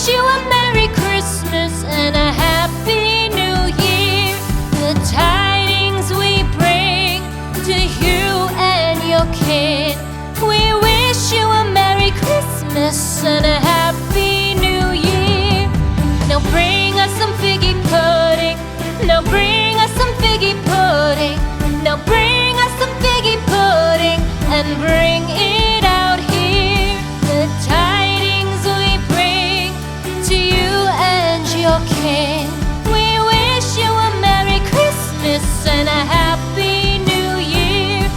wish you a Merry Christmas and a Happy New Year. The tidings we bring to you and your kin. We wish you a Merry Christmas and a Happy New Year. Now bring us some figgy pudding. Now bring us some figgy pudding. Now bring us some figgy pudding and bring it out here. The tidings we bring to you and your kin. We wish you a Merry Christmas and a Happy New Year.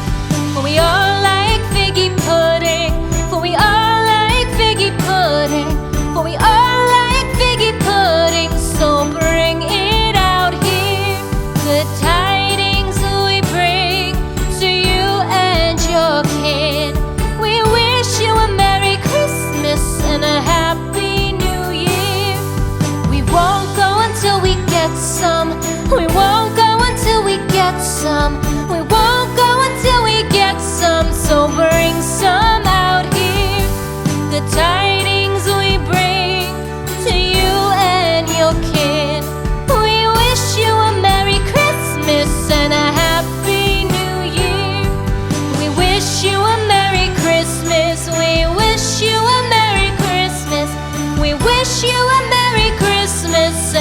For we all like figgy pudding. For we all like figgy pudding. For we all like figgy pudding. So bring it out here. The tidings we bring to you and your kin. We wish you a Merry Christmas and a Happy New Year. We won't go until we get some. We won't go until we get some. We won't go until we get some. So bring some out here. The tidings we bring to you and your kin. We wish you a Merry Christmas and a Happy New Year. We wish you a Merry Christmas. We wish you a Merry Christmas. We wish you a Merry Christmas